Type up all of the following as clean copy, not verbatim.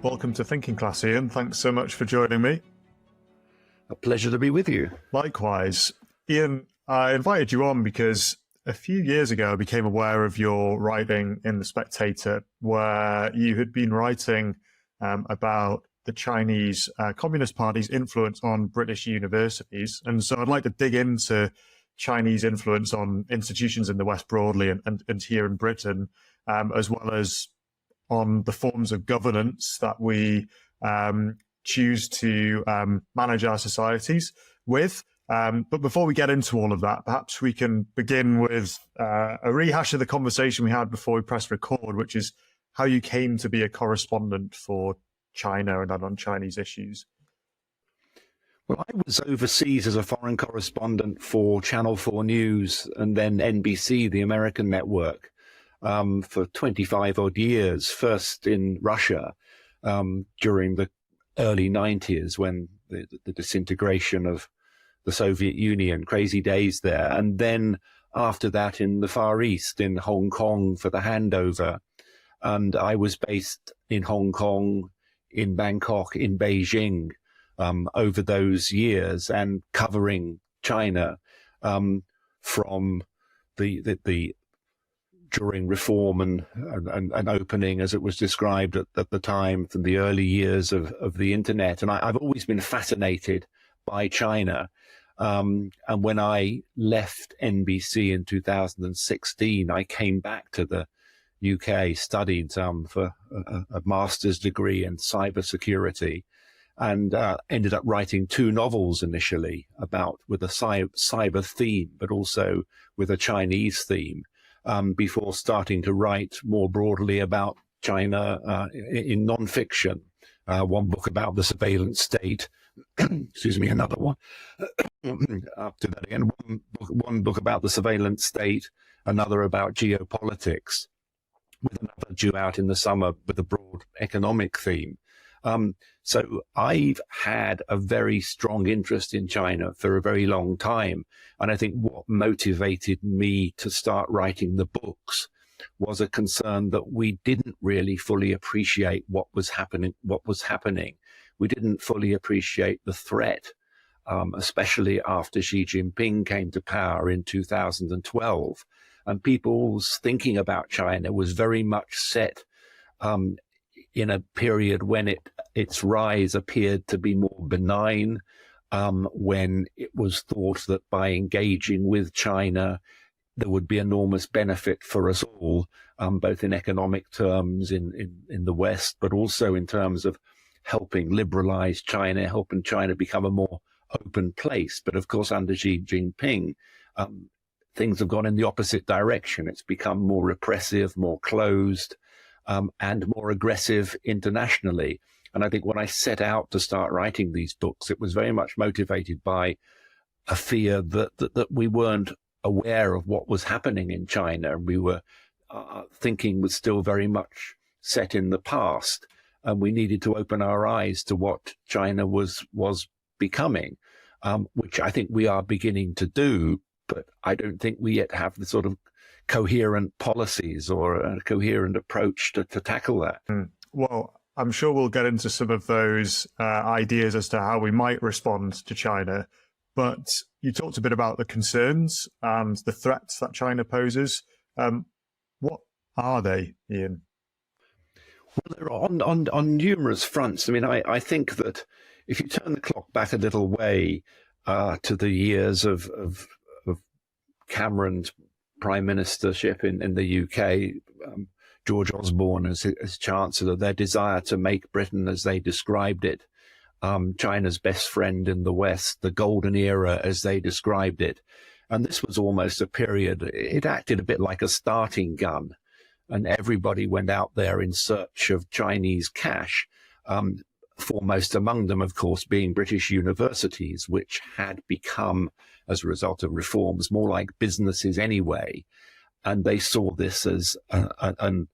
Welcome to Thinking Class, Ian. Thanks so much for joining me. A pleasure to be with you. Likewise. Ian, I invited you on because a few years ago I became aware of your writing in The Spectator, where you had been writing about the Chinese Communist Party's influence on British universities. And so I'd like to dig into Chinese influence on institutions in the West broadly and here in Britain, as well as on the forms of governance that we choose to manage our societies with. But before we get into all of that, perhaps we can begin with a rehash of the conversation we had before we pressed record, which is how you came to be a correspondent for China and on Chinese issues. Well, I was overseas as a foreign correspondent for Channel 4 News and then NBC, the American network, for 25 odd years, first in Russia during the early 90s when the disintegration of the Soviet Union, crazy days there. And then after that in the Far East, in Hong Kong for the handover. And I was based in Hong Kong, in Bangkok, in Beijing over those years and covering China from the during reform and opening, as it was described at the time, from the early years of the internet. And I've always been fascinated by China. And when I left NBC in 2016, I came back to the UK, studied for a master's degree in cybersecurity, and ended up writing 2 novels initially with a cyber theme, but also with a Chinese theme. Before starting to write more broadly about China in non-fiction. One book about the surveillance state, excuse me, another one, up to that again, one book about the surveillance state, another about geopolitics, with another due out in the summer with a broad economic theme. So I've had a very strong interest in China for a very long time. And I think what motivated me to start writing the books was a concern that we didn't really fully appreciate what was happening. We didn't fully appreciate the threat, especially after Xi Jinping came to power in 2012. And people's thinking about China was very much set in a period when its rise appeared to be more benign, when it was thought that by engaging with China, there would be enormous benefit for us all, both in economic terms in the West, but also in terms of helping liberalize China, helping China become a more open place. But of course, under Xi Jinping, things have gone in the opposite direction. It's become more repressive, more closed, and more aggressive internationally. And I think when I set out to start writing these books, it was very much motivated by a fear that we weren't aware of what was happening in China. We were thinking was still very much set in the past, and we needed to open our eyes to what China was becoming, which I think we are beginning to do, but I don't think we yet have the sort of coherent policies or a coherent approach to tackle that. Well, I'm sure we'll get into some of those ideas as to how we might respond to China. But you talked a bit about the concerns and the threats that China poses. What are they, Ian? Well, they're on numerous fronts. I mean, I think that if you turn the clock back a little way to the years of Cameron's prime ministership in the UK, George Osborne as Chancellor, their desire to make Britain, as they described it, China's best friend in the West, the golden era, as they described it. And this was almost a period, it acted a bit like a starting gun, and everybody went out there in search of Chinese cash, foremost among them, of course, being British universities, which had become, as a result of reforms, more like businesses anyway. And they saw this as a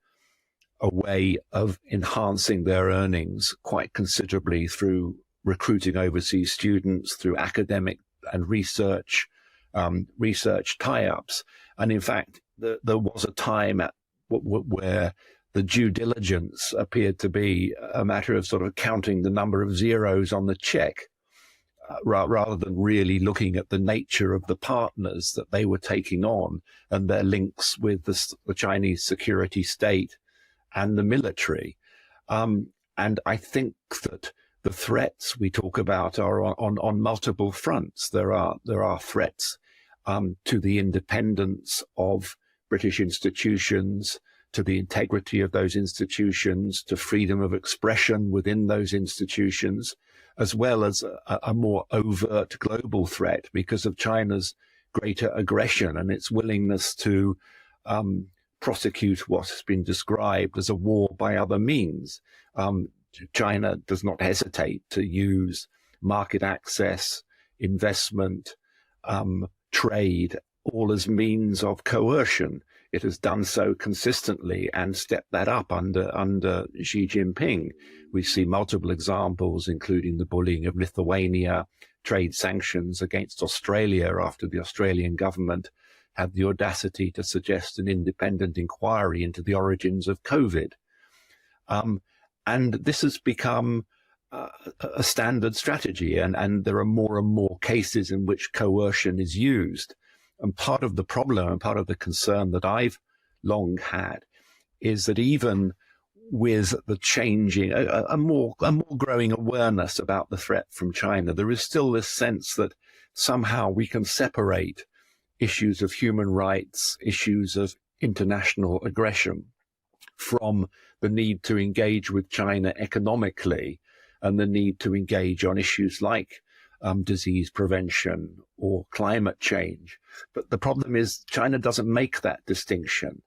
way of enhancing their earnings quite considerably through recruiting overseas students, through academic and research tie-ups. And in fact, there was a time where the due diligence appeared to be a matter of sort of counting the number of zeros on the check, rather than really looking at the nature of the partners that they were taking on and their links with the Chinese security state and the military. And I think that the threats we talk about are on multiple fronts. There are threats to the independence of British institutions, to the integrity of those institutions, to freedom of expression within those institutions, as well as a more overt global threat because of China's greater aggression and its willingness to prosecute what has been described as a war by other means. China does not hesitate to use market access, investment, trade, all as means of coercion. It has done so consistently and stepped that up under Xi Jinping. We see multiple examples, including the bullying of Lithuania, trade sanctions against Australia after the Australian government had the audacity to suggest an independent inquiry into the origins of COVID. And this has become a standard strategy, and there are more and more cases in which coercion is used. And part of the problem and part of the concern that I've long had is that even with the changing, a more growing awareness about the threat from China, there is still this sense that somehow we can separate issues of human rights, issues of international aggression from the need to engage with China economically and the need to engage on issues like disease prevention or climate change. But the problem is China doesn't make that distinction,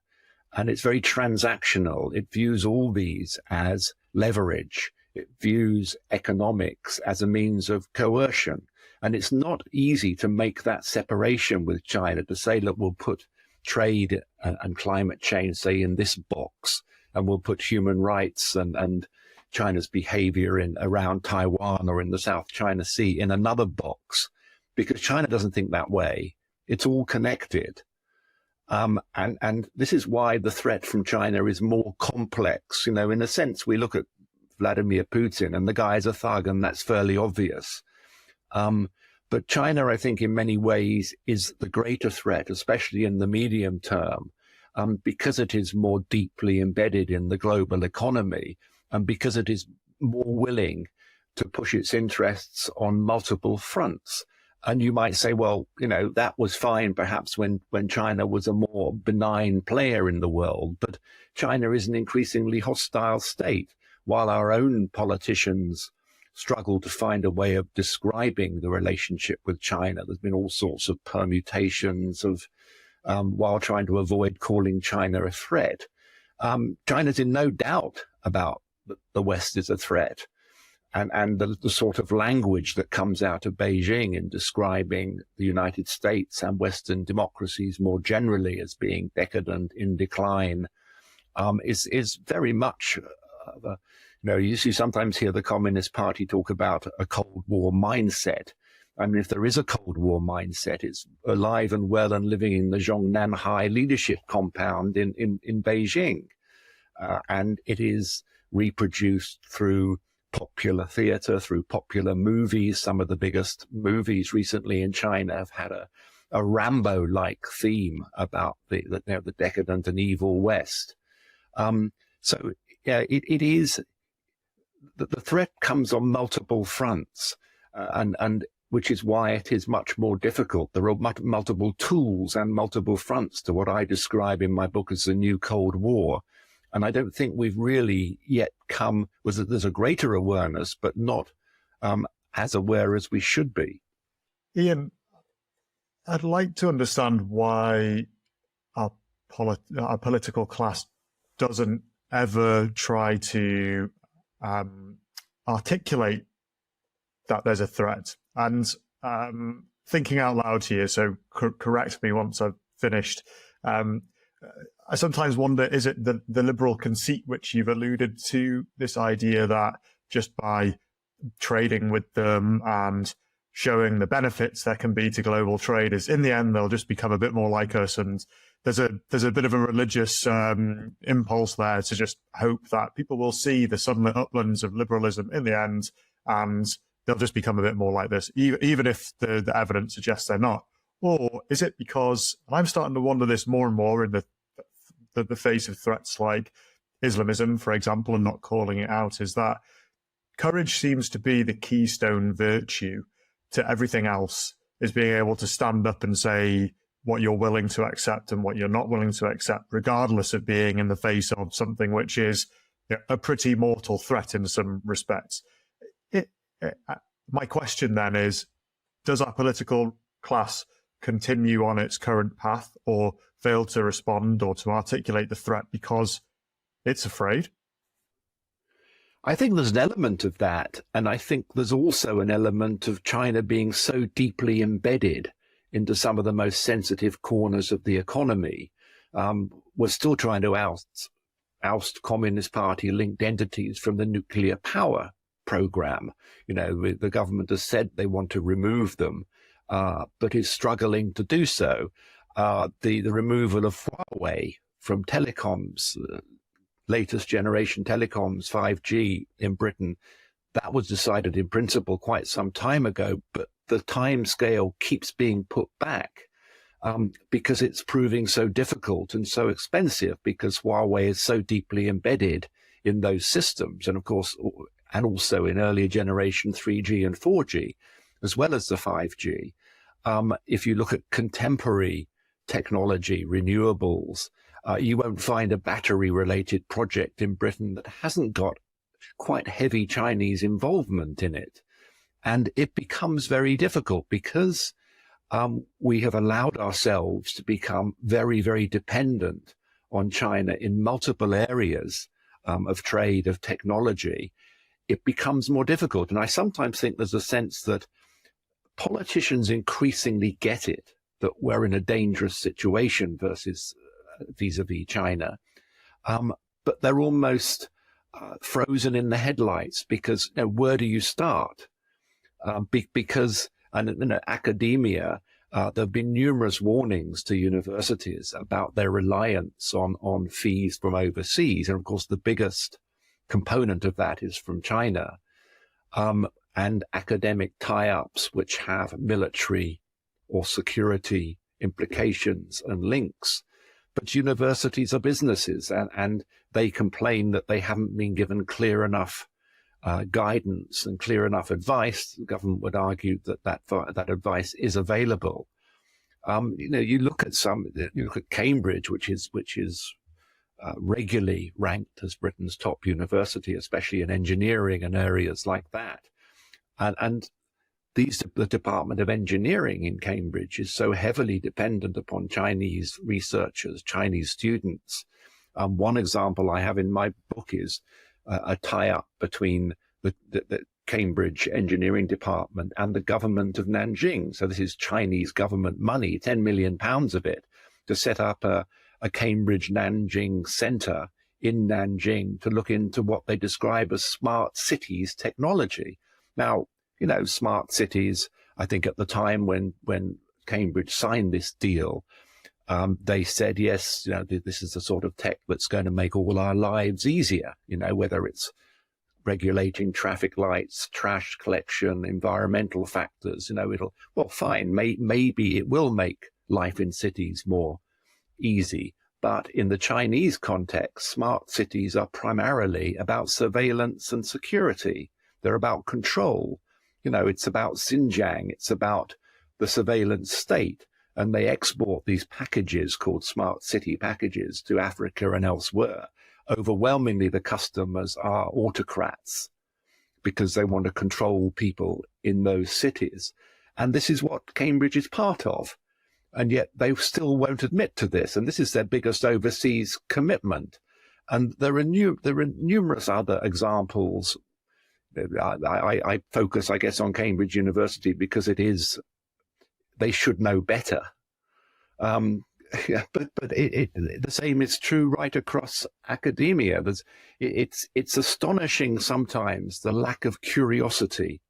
and it's very transactional. It views all these as leverage. It views economics as a means of coercion. And it's not easy to make that separation with China, to say, look, we'll put trade and climate change, say, in this box, and we'll put human rights and China's behavior around Taiwan or in the South China Sea in another box, because China doesn't think that way. It's all connected. And this is why the threat from China is more complex. You know, in a sense, we look at Vladimir Putin and the guy is a thug, and that's fairly obvious. But China, I think, in many ways is the greater threat, especially in the medium term, because it is more deeply embedded in the global economy and because it is more willing to push its interests on multiple fronts. And you might say, well, you know, that was fine perhaps when China was a more benign player in the world, but China is an increasingly hostile state. While our own politicians struggle to find a way of describing the relationship with China, there's been all sorts of permutations of while trying to avoid calling China a threat. China's in no doubt about the West is a threat. And the sort of language that comes out of Beijing in describing the United States and Western democracies more generally as being decadent, in decline, is very much, you know, you sometimes hear the Communist Party talk about a Cold War mindset. I mean, if there is a Cold War mindset, it's alive and well and living in the Zhongnanhai leadership compound in Beijing. And it is reproduced through popular theater, through popular movies. Some of the biggest movies recently in China have had a Rambo-like theme about the decadent and evil West. So yeah, it is that the threat comes on multiple fronts, and which is why it is much more difficult. There are multiple tools and multiple fronts to what I describe in my book as the new Cold War. And I don't think we've really yet there's a greater awareness, but not as aware as we should be. Ian, I'd like to understand why our political class doesn't ever try to articulate that there's a threat. And thinking out loud here, so correct me once I've finished, I sometimes wonder, is it the liberal conceit which you've alluded to, this idea that just by trading with them and showing the benefits there can be to global trade is in the end, they'll just become a bit more like us and there's a bit of a religious impulse there to just hope that people will see the sunlit uplands of liberalism in the end, and they'll just become a bit more like this, even if the evidence suggests they're not? Or is it because, and I'm starting to wonder this more and more in the face of threats like Islamism, for example, and not calling it out, is that courage seems to be the keystone virtue to everything else, is being able to stand up and say what you're willing to accept and what you're not willing to accept, regardless of being in the face of something which is a pretty mortal threat in some respects. My question then is, does our political class continue on its current path, or fail to respond or to articulate the threat because it's afraid? I think there's an element of that, and I think there's also an element of China being so deeply embedded into some of the most sensitive corners of the economy. We're still trying to oust Communist Party-linked entities from the nuclear power program. The government has said they want to remove them, but is struggling to do so. The removal of Huawei from telecoms, latest generation telecoms, 5G in Britain, that was decided in principle quite some time ago, but the time scale keeps being put back because it's proving so difficult and so expensive, because Huawei is so deeply embedded in those systems, and of course, and also in earlier generation 3G and 4G, as well as the 5G. If you look at contemporary technology, renewables, you won't find a battery-related project in Britain that hasn't got quite heavy Chinese involvement in it. And it becomes very difficult because we have allowed ourselves to become very, very dependent on China in multiple areas of trade, of technology. It becomes more difficult. And I sometimes think there's a sense that politicians increasingly get it, that we're in a dangerous situation vis-a-vis China. But they're almost frozen in the headlights because where do you start? Because academia, there have been numerous warnings to universities about their reliance on fees from overseas. And of course, the biggest component of that is from China, and academic tie-ups which have military or security implications and links. But universities are businesses, and they complain that they haven't been given clear enough guidance and clear enough advice. The government would argue that advice is available. You look at Cambridge, which is regularly ranked as Britain's top university, especially in engineering and areas like that. And the Department of Engineering in Cambridge is so heavily dependent upon Chinese researchers, Chinese students. One example I have in my book is a tie-up between the Cambridge Engineering Department and the government of Nanjing. So this is Chinese government money, 10 million pounds of it, to set up a Cambridge Nanjing Center in Nanjing to look into what they describe as smart cities technology. Now, smart cities, I think at the time when Cambridge signed this deal, they said, yes, this is the sort of tech that's going to make all our lives easier, whether it's regulating traffic lights, trash collection, environmental factors, fine, maybe it will make life in cities more easy. But in the Chinese context, smart cities are primarily about surveillance and security. They're about control. It's about Xinjiang. It's about the surveillance state. And they export these packages called smart city packages to Africa and elsewhere. Overwhelmingly, the customers are autocrats because they want to control people in those cities. And this is what Cambridge is part of. And yet they still won't admit to this. And this is their biggest overseas commitment. And there are numerous other examples. I focus, I guess, on Cambridge University because they should know better. But the same is true right across academia. It's astonishing sometimes the lack of curiosity,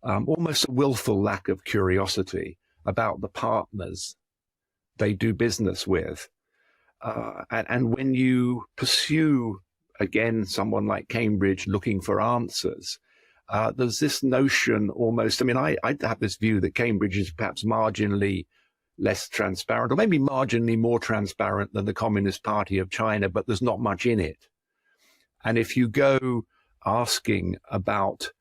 almost a willful lack of curiosity about the partners they do business with. And when you pursue, again, someone like Cambridge looking for answers, there's this notion almost, I mean, I have this view that Cambridge is perhaps marginally less transparent, or maybe marginally more transparent than the Communist Party of China, but there's not much in it. And if you go asking about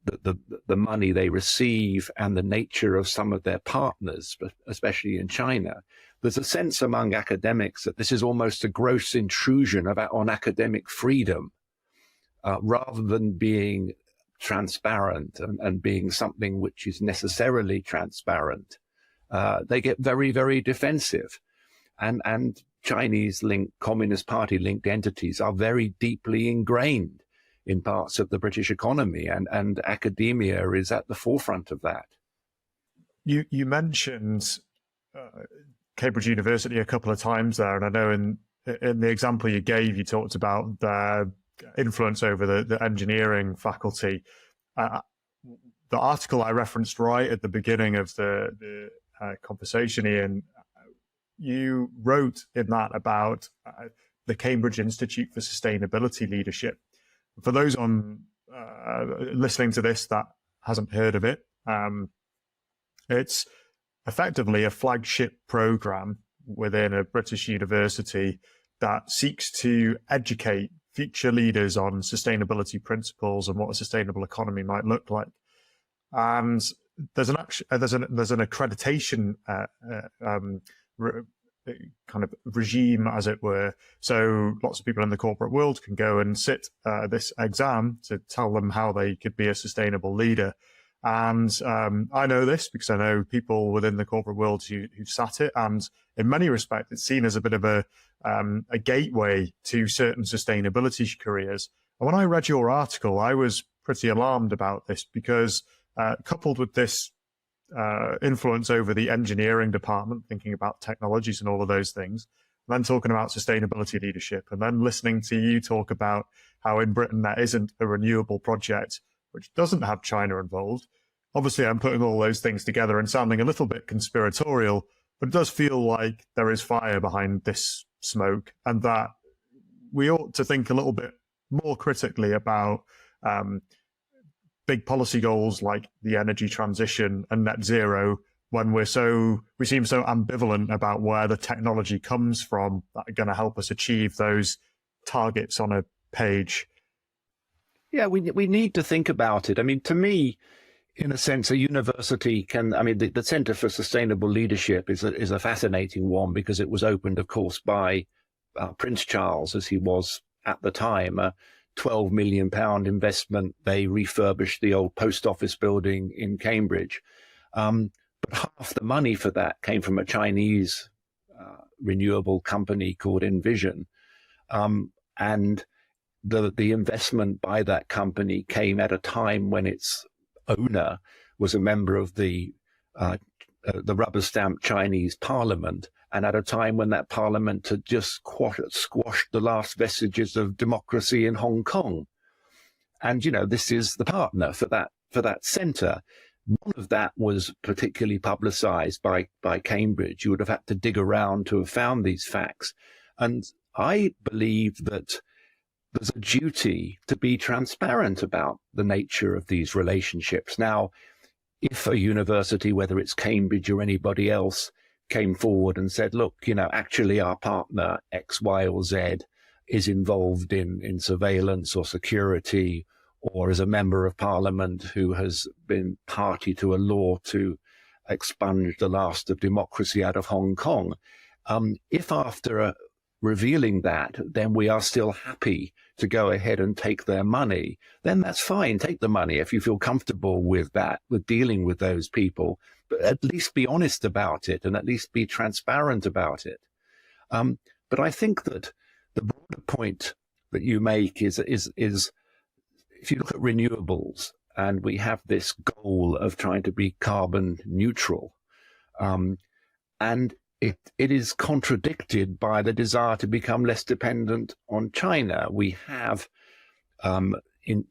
the money they receive and the nature of some of their partners, especially in China, there's a sense among academics that this is almost a gross intrusion on academic freedom, rather than being transparent and being something which is necessarily transparent. They get very, very defensive. And Chinese-linked, Communist Party-linked entities are very deeply ingrained in parts of the British economy, and academia is at the forefront of that. You mentioned Cambridge University a couple of times there, and I know in the example you gave, you talked about their influence over the engineering faculty. The article I referenced right at the beginning of the conversation, Ian, you wrote in that about the Cambridge Institute for Sustainability Leadership. For those on listening to this that hasn't heard of it, it's effectively a flagship program within a British university that seeks to educate future leaders on sustainability principles and what a sustainable economy might look like. And there's an accreditation kind of regime, as it were. So lots of people in the corporate world can go and sit this exam to tell them how they could be a sustainable leader. And I know this because I know people within the corporate world who've sat it, and in many respects, it's seen as a bit of a gateway to certain sustainability careers. And when I read your article, I was pretty alarmed about this because coupled with this influence over the engineering department, thinking about technologies and all of those things, and then talking about sustainability leadership, and then listening to you talk about how in Britain there isn't a renewable project which doesn't have China involved. Obviously, I'm putting all those things together and sounding a little bit conspiratorial, but it does feel like there is fire behind this smoke, and that we ought to think a little bit more critically about big policy goals like the energy transition and net zero when we seem so ambivalent about where the technology comes from that are going to help us achieve those targets on a page. Yeah, we need to think about it. I mean, to me, in a sense, a university the Centre for Sustainable Leadership is a fascinating one because it was opened, of course, by Prince Charles, as he was at the time. £12 million investment. They refurbished the old post office building in Cambridge. But half the money for that came from a Chinese renewable company called Envision. And the investment by that company came at a time when its owner was a member of the rubber-stamped Chinese parliament, and at a time when that parliament had just squashed the last vestiges of democracy in Hong Kong. And, this is the partner for that centre. None of that was particularly publicised by Cambridge. You would have had to dig around to have found these facts. And I believe that there's a duty to be transparent about the nature of these relationships. Now, if a university, whether it's Cambridge or anybody else, came forward and said, look, actually our partner X, Y, or Z is involved in surveillance or security, or as a member of parliament who has been party to a law to expunge the last of democracy out of Hong Kong. If after revealing that, then we are still happy to go ahead and take their money, then that's fine. Take the money if you feel comfortable with that, with dealing with those people, but at least be honest about it and at least be transparent about it. But I think that the broader point that you make is if you look at renewables, and we have this goal of trying to be carbon neutral, and it is contradicted by the desire to become less dependent on China. We have,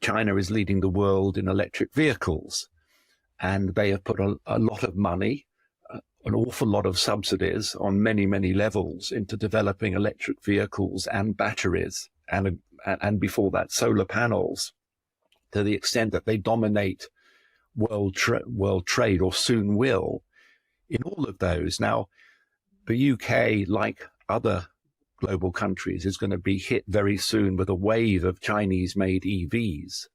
China is leading the world in electric vehicles, and they have put a lot of money an awful lot of subsidies on many, many levels into developing electric vehicles and batteries, and before that, solar panels, to the extent that they dominate world trade, or soon will, in all of those. Now, the UK, like other global countries, is going to be hit very soon with a wave of Chinese-made EVs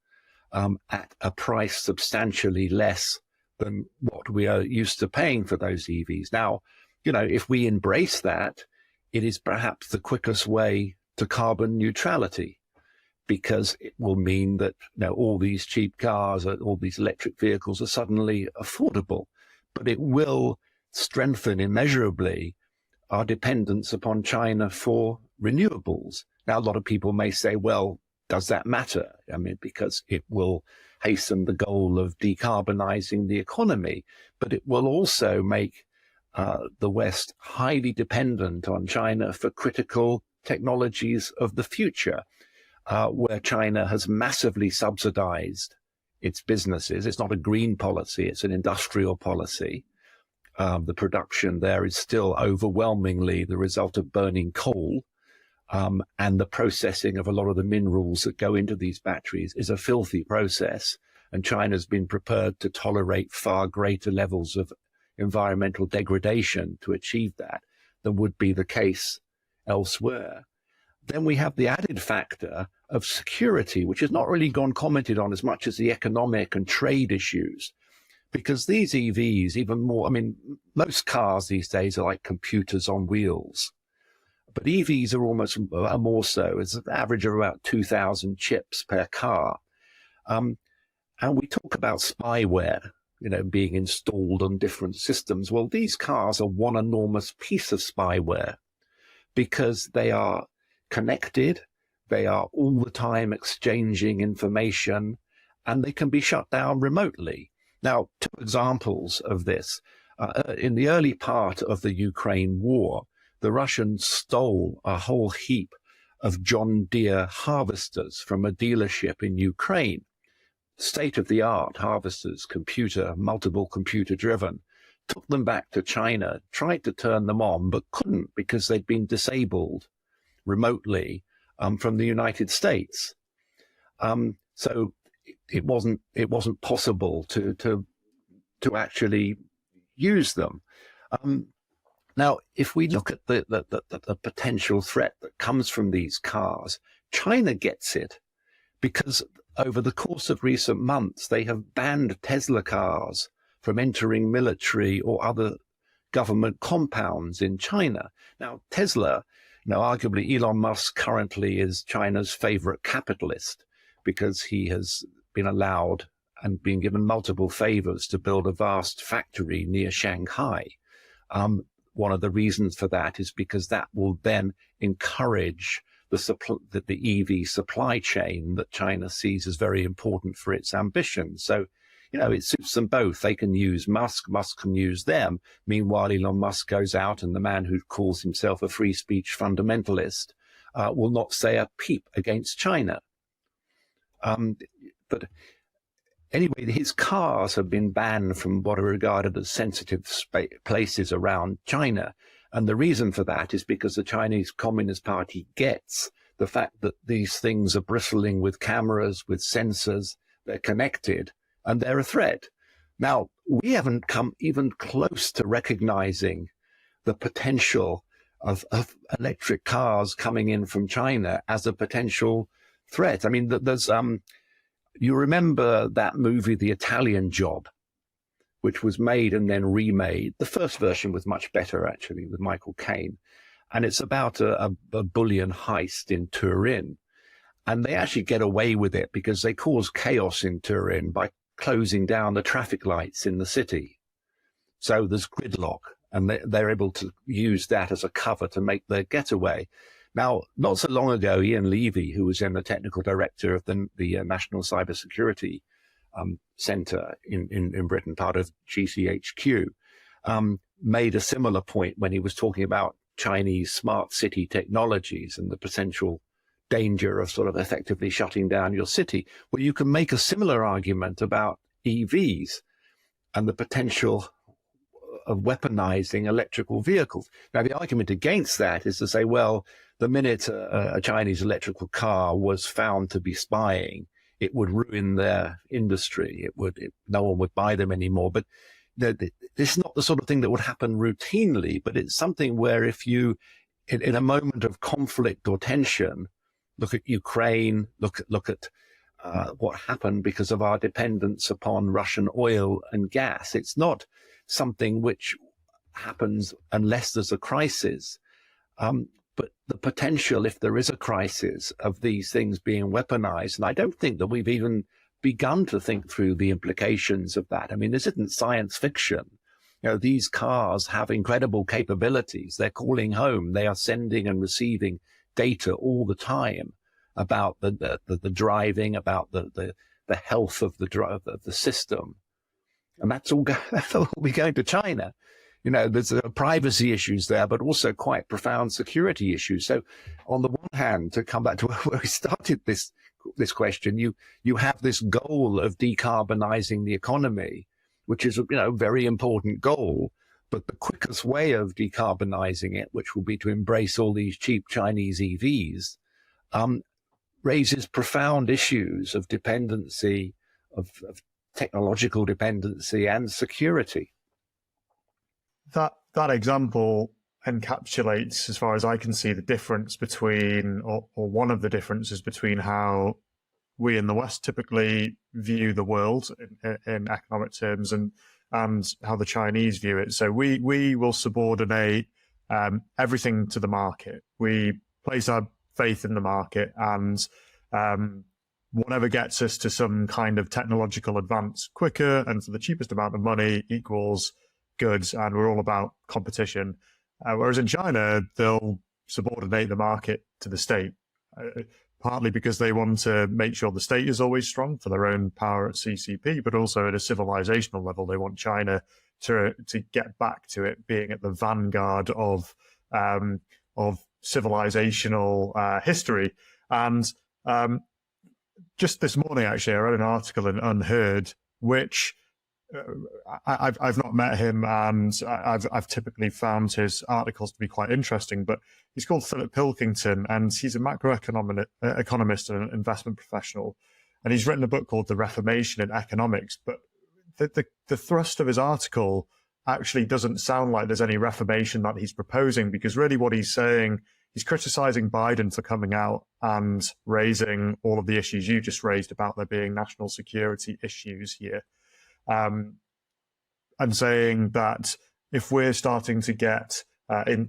at a price substantially less than what we are used to paying for those EVs. Now, if we embrace that, it is perhaps the quickest way to carbon neutrality, because it will mean that all these cheap cars, all these electric vehicles are suddenly affordable. But it will strengthen immeasurably our dependence upon China for renewables. Now, a lot of people may say, well, does that matter? I mean, because it will hasten the goal of decarbonizing the economy, but it will also make the West highly dependent on China for critical technologies of the future, where China has massively subsidized its businesses. It's not a green policy, it's an industrial policy. The production there is still overwhelmingly the result of burning coal, and the processing of a lot of the minerals that go into these batteries is a filthy process, and China's been prepared to tolerate far greater levels of environmental degradation to achieve that than would be the case elsewhere. Then we have the added factor of security, which has not really gone commented on as much as the economic and trade issues, because these EVs, even more, I mean, most cars these days are like computers on wheels, but EVs are almost more so. It's an average of about 2,000 chips per car. And we talk about spyware, being installed on different systems. Well, these cars are one enormous piece of spyware, because they are connected, they are all the time exchanging information, and they can be shut down remotely. Now, two examples of this. In the early part of the Ukraine war, the Russians stole a whole heap of John Deere harvesters from a dealership in Ukraine. State-of-the-art harvesters, multiple computer-driven, took them back to China, tried to turn them on, but couldn't because they'd been disabled remotely from the United States. So it wasn't possible to actually use them. Now, if we look at the potential threat that comes from these cars, China gets it, because over the course of recent months, they have banned Tesla cars from entering military or other government compounds in China. Now, Tesla, arguably Elon Musk currently is China's favorite capitalist, because he has been allowed and been given multiple favors to build a vast factory near Shanghai. One of the reasons for that is because that will then encourage the EV supply chain that China sees as very important for its ambition. So, it suits them both. They can use Musk, Musk can use them. Meanwhile, Elon Musk goes out, and the man who calls himself a free speech fundamentalist will not say a peep against China. But anyway, his cars have been banned from what are regarded as sensitive places around China. And the reason for that is because the Chinese Communist Party gets the fact that these things are bristling with cameras, with sensors, they're connected, and they're a threat. Now, we haven't come even close to recognizing the potential of electric cars coming in from China as a potential threat. I mean, there's you remember that movie, The Italian Job, which was made and then remade. The first version was much better, actually, with Michael Caine. And it's about a bullion heist in Turin. And they actually get away with it because they cause chaos in Turin by closing down the traffic lights in the city. So there's gridlock, and they're able to use that as a cover to make their getaway. Now, not so long ago, Ian Levy, who was then the technical director of the National Cybersecurity Centre in Britain, part of GCHQ, made a similar point when he was talking about Chinese smart city technologies and the potential danger of sort of effectively shutting down your city. Well, you can make a similar argument about EVs and the potential of weaponizing electrical vehicles. Now, the argument against that is to say, well, the minute a Chinese electrical car was found to be spying, it would ruin their industry. No one would buy them anymore. But this is not the sort of thing that would happen routinely, but it's something where if you, in a moment of conflict or tension, look at Ukraine, look at what happened because of our dependence upon Russian oil and gas. It's not something which happens unless there's a crisis. But the potential, if there is a crisis, of these things being weaponized, and I don't think that we've even begun to think through the implications of that. I mean, this isn't science fiction. You know, these cars have incredible capabilities. They're calling home. They are sending and receiving data all the time about the driving, about the health of the system, and that's all be going to China. You know, there's privacy issues there, but also quite profound security issues. So, on the one hand, to come back to where we started this question, you have this goal of decarbonizing the economy, which is a very important goal. But the quickest way of decarbonizing it, which will be to embrace all these cheap Chinese EVs, raises profound issues of dependency, of technological dependency and security. That example encapsulates, as far as I can see, the difference between, or one of the differences between how we in the West typically view the world in economic terms and how the Chinese view it. So we will subordinate everything to the market. We place our faith in the market, and whatever gets us to some kind of technological advance quicker and for the cheapest amount of money equals goods, and we're all about competition. Whereas in China, they'll subordinate the market to the state, partly because they want to make sure the state is always strong for their own power at CCP, but also at a civilizational level, they want China to get back to it being at the vanguard of civilizational history. And just this morning, actually, I read an article in Unheard, which I've not met him, and I've typically found his articles to be quite interesting. But he's called Philip Pilkington, and he's a macroeconomist and an investment professional, and he's written a book called The Reformation in Economics. But the thrust of his article actually doesn't sound like there's any reformation that he's proposing, because really what he's saying, he's criticizing Biden for coming out and raising all of the issues you just raised about there being national security issues here. And saying that if we're starting to get,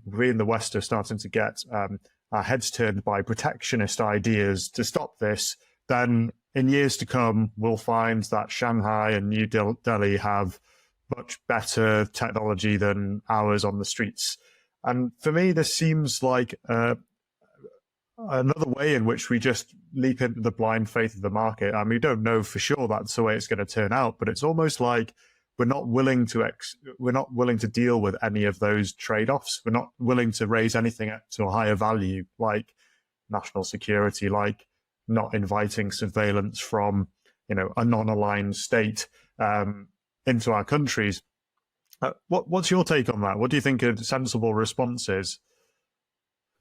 we in the West are starting to get our heads turned by protectionist ideas to stop this, then in years to come, we'll find that Shanghai and New Delhi have much better technology than ours on the streets. And for me, this seems like another way in which we just leap into the blind faith of the market. I mean, we don't know for sure that's the way it's going to turn out, but it's almost like we're not willing to deal with any of those trade-offs. We're not willing to raise anything to a higher value, like national security, like not inviting surveillance from, a non-aligned state into our countries. What's your take on that? What do you think a sensible response is?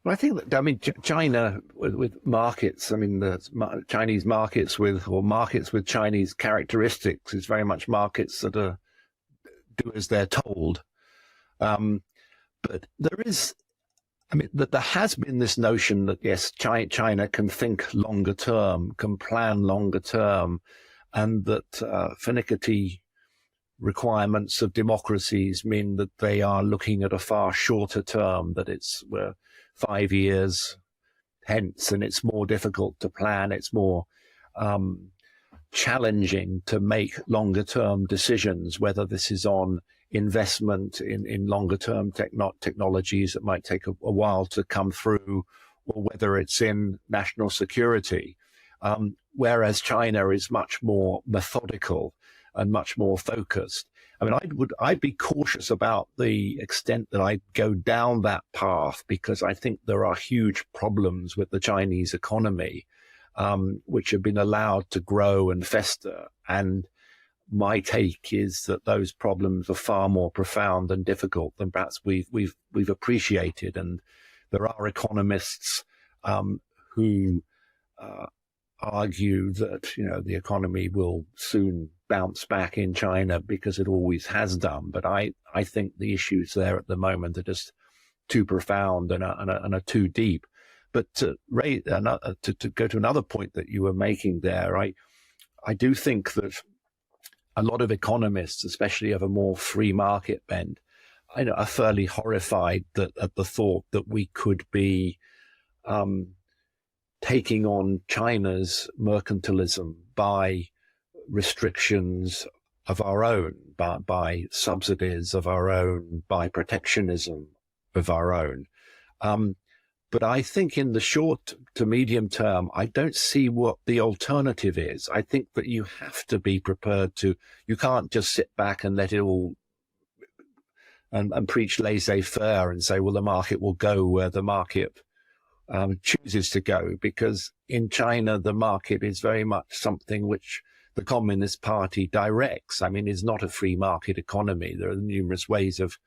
Well, I think that, China with markets, the Chinese markets markets with Chinese characteristics is very much markets that do as they're told. But there has been this notion that, yes, China can think longer term, can plan longer term, and that finicky requirements of democracies mean that they are looking at a far shorter term, that it's 5 years hence, and it's more difficult to plan. It's more challenging to make longer term decisions, whether this is on investment in longer term technologies that might take a while to come through, or whether it's in national security. Whereas China is much more methodical and much more focused. I'd be cautious about the extent that I go down that path, because I think there are huge problems with the Chinese economy, which have been allowed to grow and fester. And my take is that those problems are far more profound and difficult than perhaps we've appreciated. And there are economists who argue that the economy will soon bounce back in China because it always has done. But I think the issues there at the moment are just too profound and are too deep. But to go to another point that you were making there, I do think that a lot of economists, especially of a more free market bent, are fairly horrified at the thought that we could be taking on China's mercantilism by restrictions of our own, by subsidies of our own, by protectionism of our own. But I think in the short to medium term, I don't see what the alternative is. I think that you have to be prepared you can't just sit back and let it all and preach laissez-faire and say, well, the market will go where the market chooses to go, because in China, the market is very much something which the Communist Party directs. I mean, it's not a free market economy. There are numerous ways of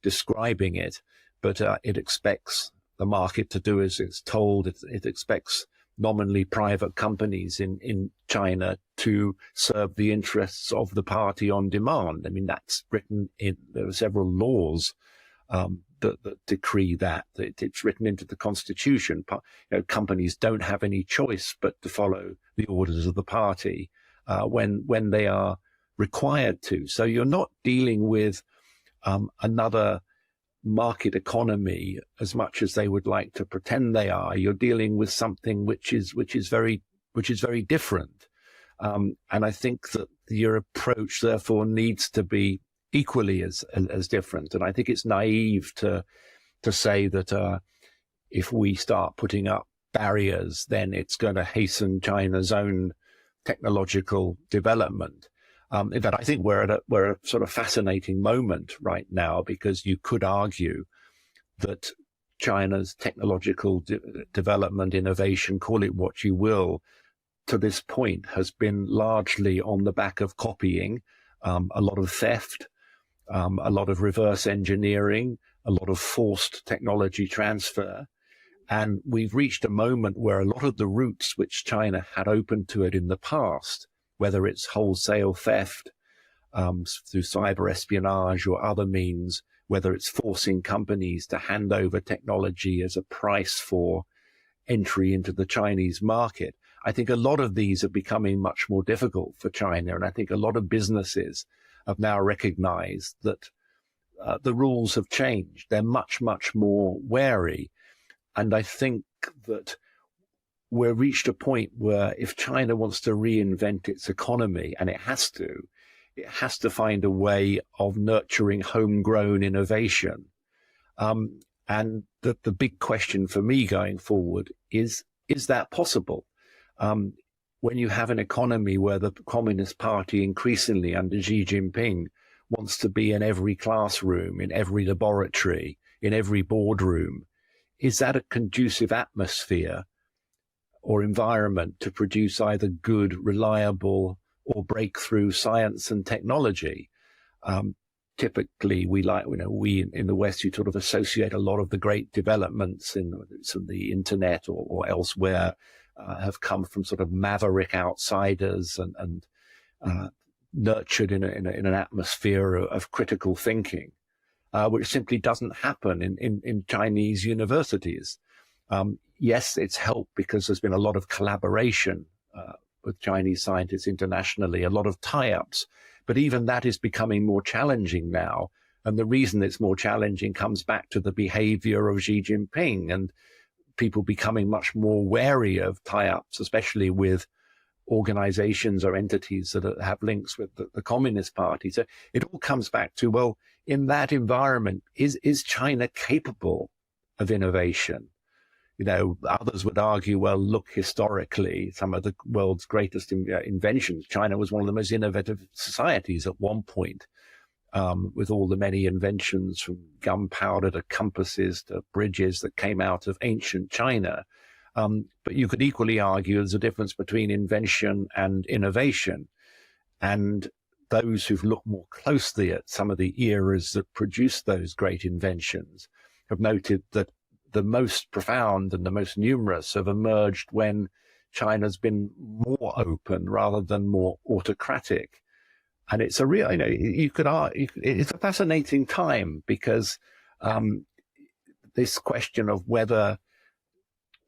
describing it, but it expects the market to do as it's told. It expects nominally private companies in China to serve the interests of the party on demand. I mean, that's written in, there are several laws that decree that. It's written into the constitution. Companies don't have any choice but to follow the orders of the party when they are required to. So you're not dealing with another market economy as much as they would like to pretend they are. You're dealing with something which is very different, and I think that your approach therefore needs to be equally as different. And I think it's naive to say that if we start putting up barriers, then it's going to hasten China's own technological development. In fact, I think we're at a sort of fascinating moment right now, because you could argue that China's technological development, innovation, call it what you will, to this point has been largely on the back of copying, a lot of theft, a lot of reverse engineering, a lot of forced technology transfer. And we've reached a moment where a lot of the routes which China had open to it in the past, whether it's wholesale theft through cyber espionage or other means, whether it's forcing companies to hand over technology as a price for entry into the Chinese market, I think a lot of these are becoming much more difficult for China. And I think a lot of businesses have now recognized that the rules have changed. They're much, much more wary. And I think that we've reached a point where if China wants to reinvent its economy, and it has to find a way of nurturing homegrown innovation. And the big question for me going forward is that possible? When you have an economy where the Communist Party increasingly under Xi Jinping wants to be in every classroom, in every laboratory, in every boardroom, is that a conducive atmosphere or environment to produce either good, reliable, or breakthrough science and technology? Typically, we in the West, you sort of associate a lot of the great developments in the internet or elsewhere have come from sort of maverick outsiders and nurtured in an atmosphere of critical thinking, which simply doesn't happen in Chinese universities. Yes, it's helped because there's been a lot of collaboration with Chinese scientists internationally, a lot of tie-ups, but even that is becoming more challenging now. And the reason it's more challenging comes back to the behavior of Xi Jinping and people becoming much more wary of tie-ups, especially with organizations or entities that have links with the Communist Party. So it all comes back to, well, in that environment, is China capable of innovation? Others would argue, well, look, historically, some of the world's greatest inventions, China was one of the most innovative societies at one point, with all the many inventions from gunpowder to compasses to bridges that came out of ancient China. But you could equally argue there's a difference between invention and innovation. And those who've looked more closely at some of the eras that produced those great inventions have noted that the most profound and the most numerous have emerged when China's been more open rather than more autocratic. And it's a real, you could argue, it's a fascinating time because this question of whether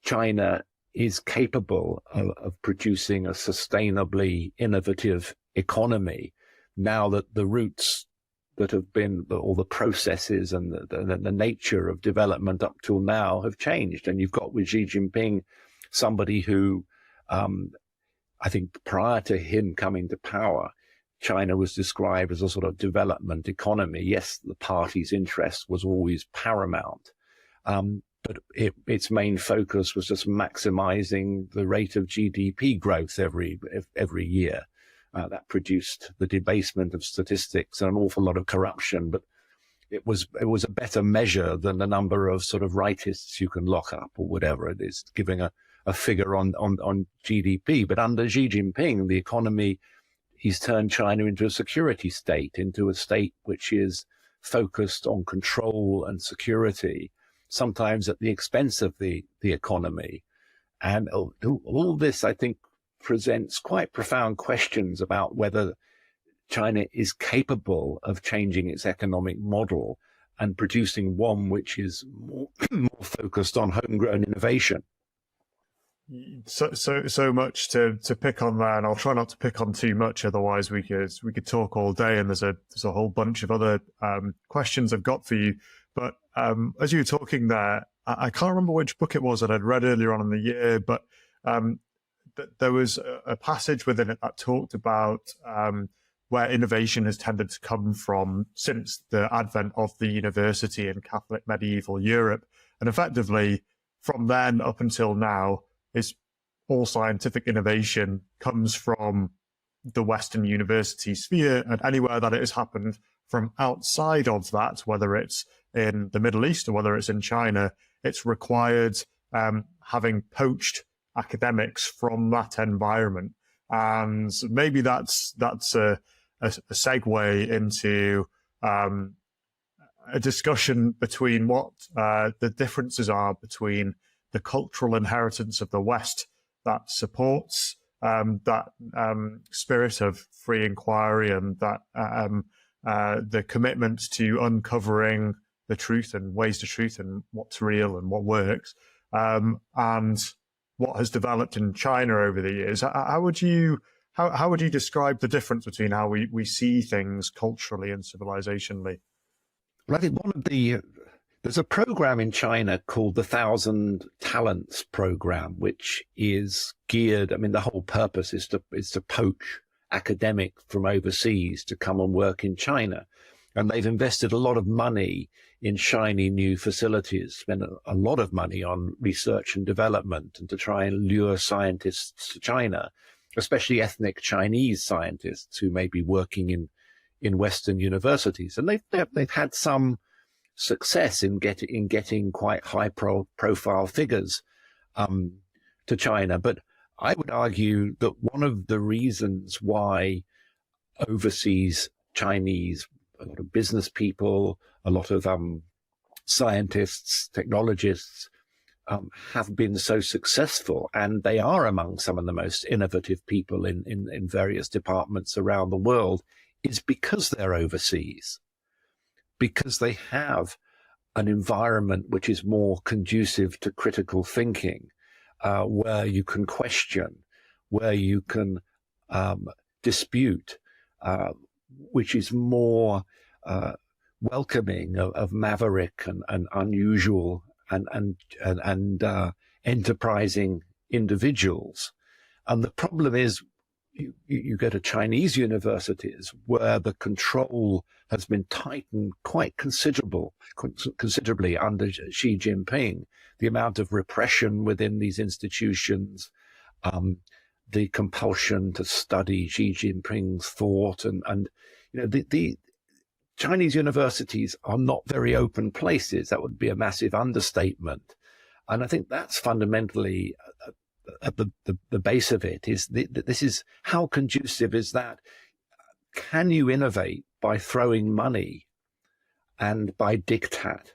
China is capable of producing a sustainably innovative economy, now that the routes that have been, all the processes and the nature of development up till now have changed. And you've got with Xi Jinping somebody who, I think prior to him coming to power, China was described as a sort of development economy. Yes, the party's interest was always paramount, but its main focus was just maximizing the rate of GDP growth every year. That produced the debasement of statistics and an awful lot of corruption, but it was a better measure than the number of sort of rightists you can lock up or whatever it is, giving a figure on GDP. But under Xi Jinping, the economy, he's turned China into a security state, into a state which is focused on control and security, sometimes at the expense of the economy. And all this, I think, presents quite profound questions about whether China is capable of changing its economic model and producing one which is more focused on homegrown innovation. So much to pick on there, and I'll try not to pick on too much. Otherwise, we could talk all day, and there's a whole bunch of other questions I've got for you. But as you were talking there, I can't remember which book it was that I'd read earlier on in the year, but there was a passage within it that talked about where innovation has tended to come from since the advent of the university in Catholic medieval Europe, and effectively from then up until now, is all scientific innovation comes from the Western university sphere, and anywhere that it has happened from outside of that, whether it's in the Middle East or whether it's in China, it's required having poached academics from that environment. And maybe that's a segue into a discussion between what the differences are between the cultural inheritance of the West that supports that spirit of free inquiry and that the commitment to uncovering the truth and ways to truth and what's real and what works, and what has developed in China over the years. How would you describe the difference between how we see things culturally and civilizationally? Well, I think there's a program in China called the 1,000 Talents program, which is geared, the whole purpose is to poach academics from overseas to come and work in China. And they've invested a lot of money in shiny new facilities, spent a lot of money on research and development and to try and lure scientists to China, especially ethnic Chinese scientists who may be working in Western universities. And they've had some success in getting quite high profile figures to China. But I would argue that one of the reasons why overseas Chinese, a lot of business people, a lot of scientists, technologists have been so successful, and they are among some of the most innovative people in various departments around the world, is because they're overseas, because they have an environment which is more conducive to critical thinking, where you can question, where you can dispute, which is more welcoming of maverick and unusual and enterprising individuals. And the problem is, you go to Chinese universities where the control has been tightened quite considerably under Xi Jinping. The amount of repression within these institutions, the compulsion to study Xi Jinping's thought, and the Chinese universities are not very open places. That would be a massive understatement. And I think that's fundamentally at the base of it, is this is how conducive is that can you innovate by throwing money and by diktat?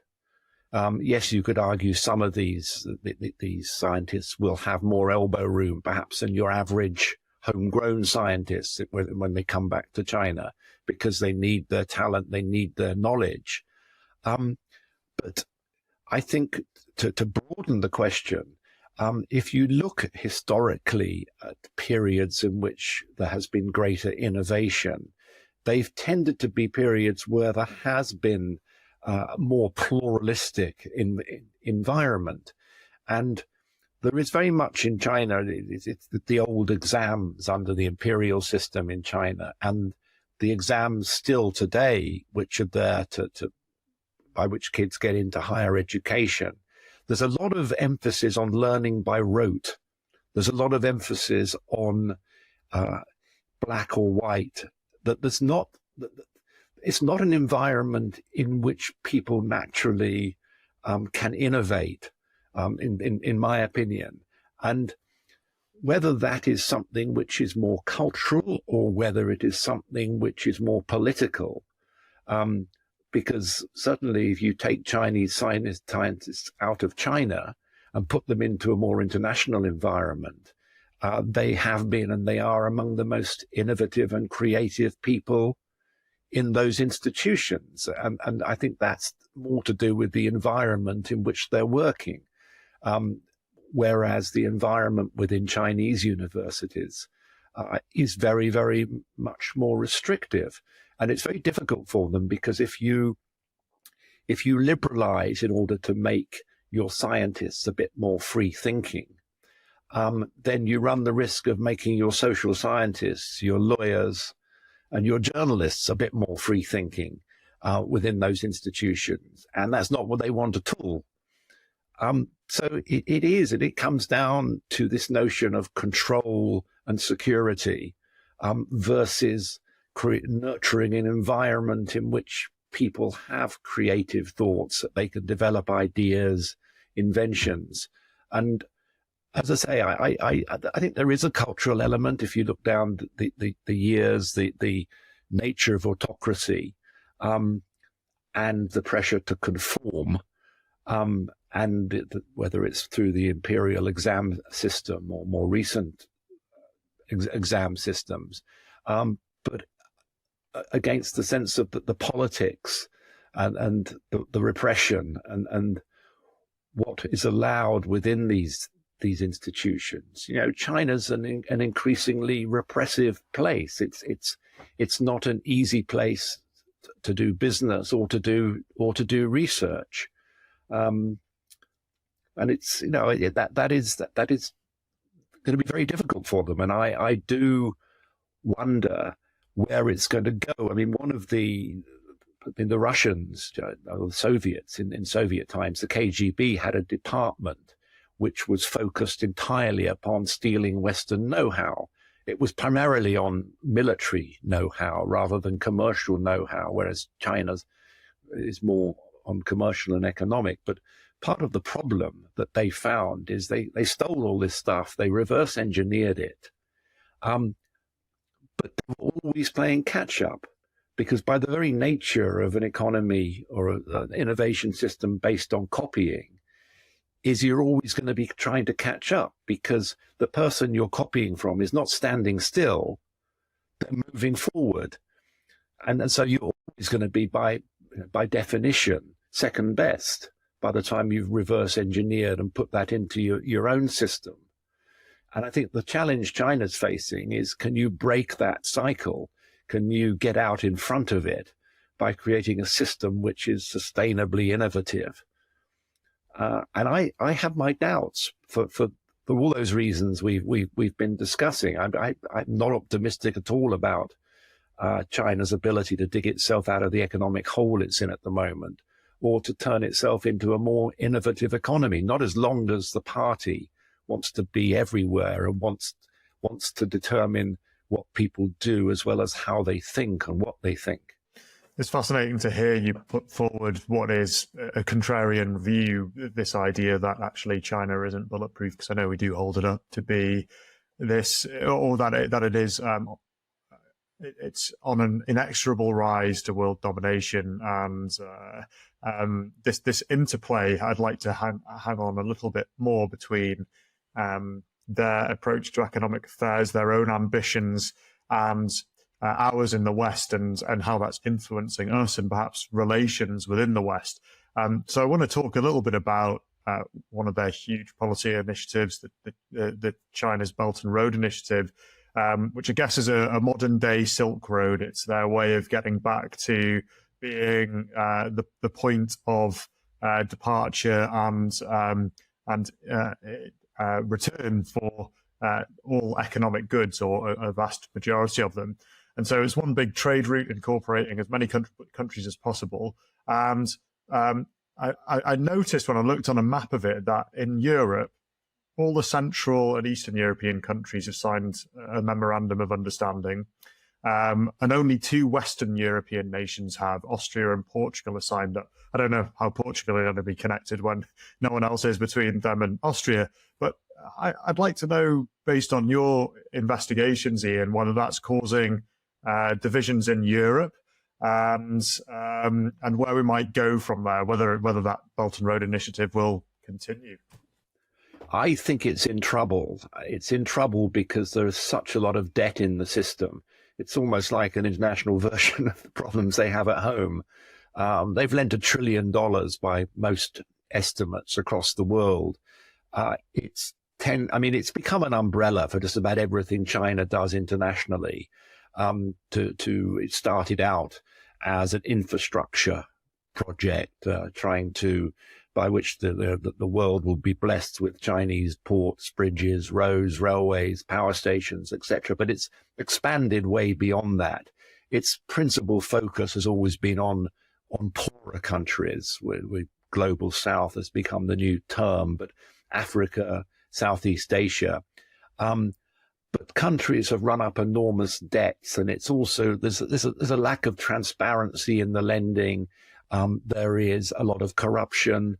Yes, you could argue some of these scientists will have more elbow room, perhaps, than your average homegrown scientists when they come back to China, because they need their talent, they need their knowledge. But I think to broaden the question, if you look historically at periods in which there has been greater innovation, they've tended to be periods where there has been more pluralistic environment. And there is very much in China, it's the old exams under the imperial system in China, and the exams still today, which are there by which kids get into higher education. There's a lot of emphasis on learning by rote. There's a lot of emphasis on black or white. It's not an environment in which people naturally can innovate, in my opinion. And whether that is something which is more cultural or whether it is something which is more political, because certainly if you take Chinese scientists out of China and put them into a more international environment, they have been and they are among the most innovative and creative people in those institutions. And I think that's more to do with the environment in which they're working. Whereas the environment within Chinese universities is very, very much more restrictive. And it's very difficult for them, because if you liberalize in order to make your scientists a bit more free thinking, then you run the risk of making your social scientists, your lawyers, and your journalists a bit more free thinking within those institutions. And that's not what they want at all. So it comes down to this notion of control and security versus nurturing an environment in which people have creative thoughts, that they can develop ideas, inventions. And as I say, I think there is a cultural element. If you look down the years, the nature of autocracy, and the pressure to conform, and whether it's through the imperial exam system or more recent exam systems, but against the sense of the politics and the repression and what is allowed within these institutions. You know, China's an increasingly repressive place. It's not an easy place to do business or to do research. And it's, you know, that is going to be very difficult for them. And I do wonder where it's going to go. I mean, the Russians, the Soviets in Soviet times, the KGB had a department which was focused entirely upon stealing Western know-how. It was primarily on military know-how rather than commercial know-how, whereas China's is more on commercial and economic. But part of the problem that they found is they stole all this stuff, they reverse engineered it, but they were always playing catch up, because by the very nature of an economy or an innovation system based on copying is you're always going to be trying to catch up, because the person you're copying from is not standing still, they're moving forward. And so you're always going to be, by definition, second best by the time you've reverse engineered and put that into your own system. And I think the challenge China's facing is, can you break that cycle? Can you get out in front of it by creating a system which is sustainably innovative? And I have my doubts for all those reasons we've been discussing. I'm not optimistic at all about China's ability to dig itself out of the economic hole it's in at the moment, or to turn itself into a more innovative economy, not as long as the party wants to be everywhere and wants to determine what people do as well as how they think and what they think. It's fascinating to hear you put forward what is a contrarian view, this idea that actually China isn't bulletproof, because I know we do hold it up to be this, or that it is it's on an inexorable rise to world domination, and this interplay, I'd like to hang on a little bit more between their approach to economic affairs, their own ambitions, and ours in the West, and how that's influencing us and perhaps relations within the West. So I want to talk a little bit about one of their huge policy initiatives, the China's Belt and Road Initiative, which I guess is a modern day Silk Road. It's their way of getting back to being the point of departure and return for all economic goods, or a vast majority of them. And so it's one big trade route incorporating as many countries as possible. And I noticed when I looked on a map of it that in Europe, all the Central and Eastern European countries have signed a memorandum of understanding, and only 2 Western European nations have. Austria and Portugal are signed up. I don't know how Portugal are going to be connected when no one else is between them and Austria, but I'd like to know, based on your investigations, Ian, whether that's causing divisions in Europe, and where we might go from there, whether that Belt and Road Initiative will continue. I think it's in trouble. It's in trouble because there is such a lot of debt in the system. It's almost like an international version of the problems they have at home. They've lent $1 trillion by most estimates across the world. It's become an umbrella for just about everything China does internationally. It started out as an infrastructure project, by which the world will be blessed with Chinese ports, bridges, roads, railways, power stations, etc. But it's expanded way beyond that. Its principal focus has always been on poorer countries, where global south has become the new term, but Africa, Southeast Asia. But countries have run up enormous debts, and it's also there's a lack of transparency in the lending. There is a lot of corruption.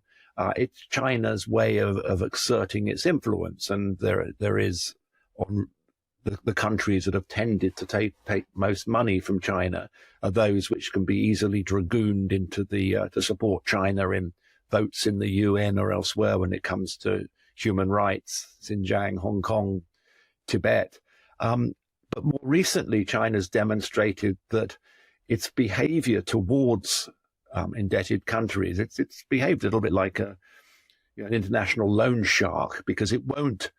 It's China's way of exerting its influence, and there is on the countries that have tended to take most money from China are those which can be easily dragooned into to support China in votes in the UN or elsewhere when it comes to human rights, Xinjiang, Hong Kong, Tibet. But more recently, China's demonstrated that its behavior towards indebted countries, it's behaved a little bit like an international loan shark, because it won't